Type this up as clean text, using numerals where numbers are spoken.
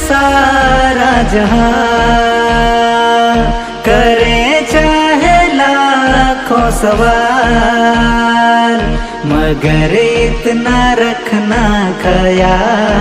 सारा जहां, करे चाहे लाखों सवाल, मगर इतना रखना ख्याल